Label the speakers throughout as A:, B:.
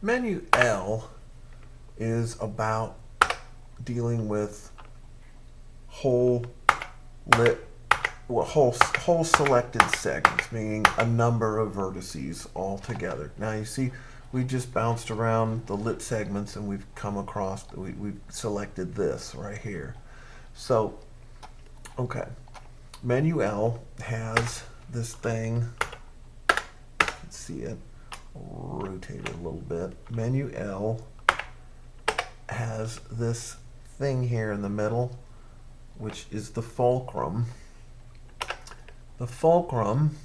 A: Menu L is about dealing with whole selected segments, meaning a number of vertices all together. Now you see, we just bounced around the lit segments and we've come across, we've selected this right here. So, okay, Menu L has this thing, you can see it, rotate it a little bit. Menu L has this thing here in the middle, which is the fulcrum. The fulcrum,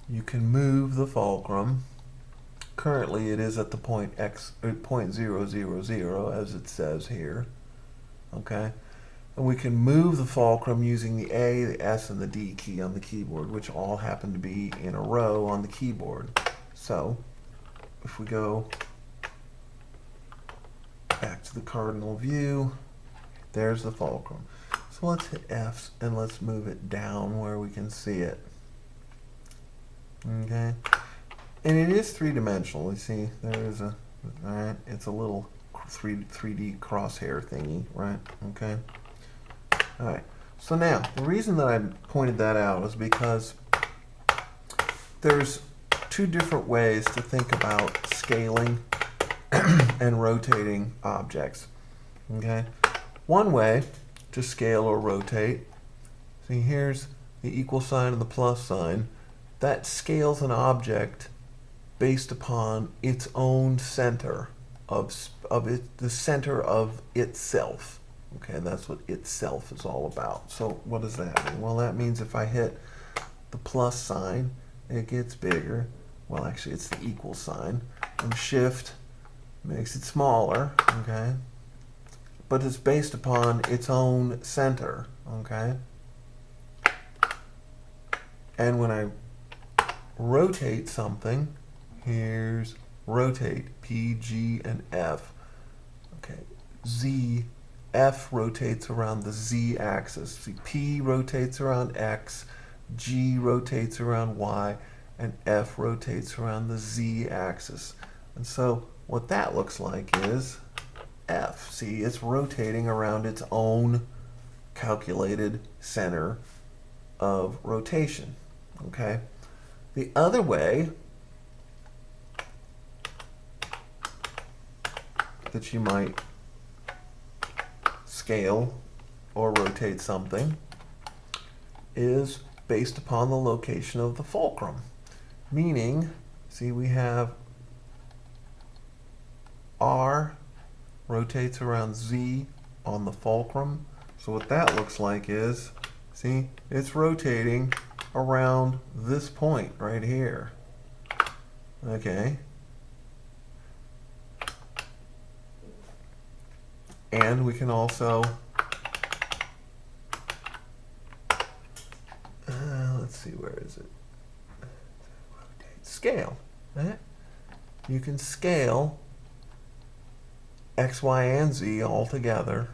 A: you can move the fulcrum. Currently it is at the point x, 0.000, as it says here. Okay? And we can move the fulcrum using the A, the S, and the D key on the keyboard, which all happen to be in a row on the keyboard. So, if we go back to the cardinal view, there's the fulcrum. So let's hit F and let's move it down where we can see it. Okay? And it is three-dimensional. You see, there is a, alright, it's a little 3D crosshair thingy, right? Okay? Alright, so now, the reason that I pointed that out is because there's two different ways to think about scaling and rotating objects. Okay? One way to scale or rotate, see here's the equal sign and the plus sign, that scales an object based upon its own center of it, the center of itself. Okay, that's what itself is all about. So what does that mean? Well, that means if I hit the plus sign, it gets bigger. Well, actually, it's the equal sign. And shift makes it smaller, okay? But it's based upon its own center, okay? And when I rotate something, here's rotate, P, G, and F. Okay, Z, F rotates around the Z axis. See, P rotates around X, G rotates around Y, and F rotates around the Z axis. And so what that looks like is F. See, it's rotating around its own calculated center of rotation. Okay? The other way that you might scale or rotate something is based upon the location of the fulcrum. Meaning, see, we have R rotates around Z on the fulcrum. So what that looks like is, see, it's rotating around this point right here. Okay. And we can also, let's see, where is it? Rotate, scale. Right? You can scale X, Y, and Z all together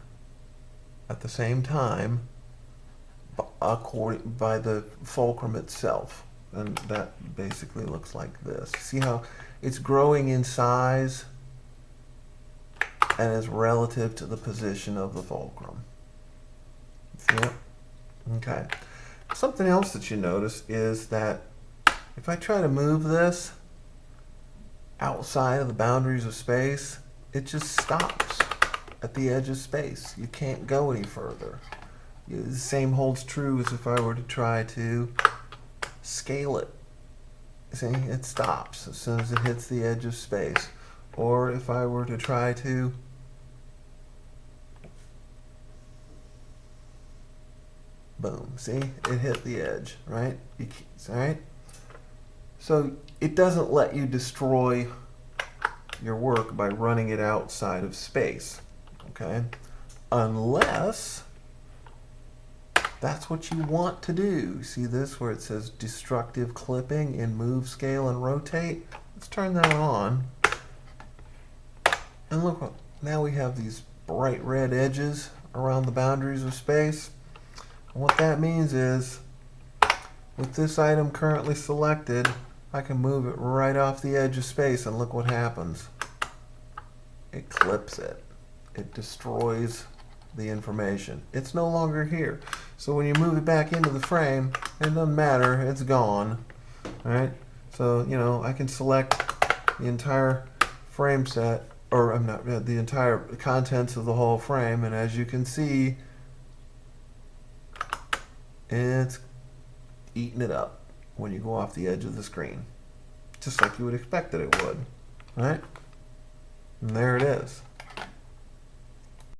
A: at the same time by the fulcrum itself. And that basically looks like this. See how it's growing in size and is relative to the position of the fulcrum. See it? Okay. Something else that you notice is that if I try to move this outside of the boundaries of space, it just stops at the edge of space. You can't go any further. The same holds true as if I were to try to scale it. See, it stops as soon as it hits the edge of space. Or if I were to try to boom, see, it hit the edge, right? Right? So it doesn't let you destroy your work by running it outside of space, okay? Unless that's what you want to do. See this where it says destructive clipping in move, scale, and rotate? Let's turn that on. And look, now we have these bright red edges around the boundaries of space. And what that means is, with this item currently selected, I can move it right off the edge of space, and look what happens. It clips it. It destroys the information. It's no longer here. So when you move it back into the frame, it doesn't matter, it's gone. Alright? So, you know, I can select the entire frame set, or I'm not, the entire contents of the whole frame, and as you can see, it's eating it up when you go off the edge of the screen. Just like you would expect that it would. Right? And there it is.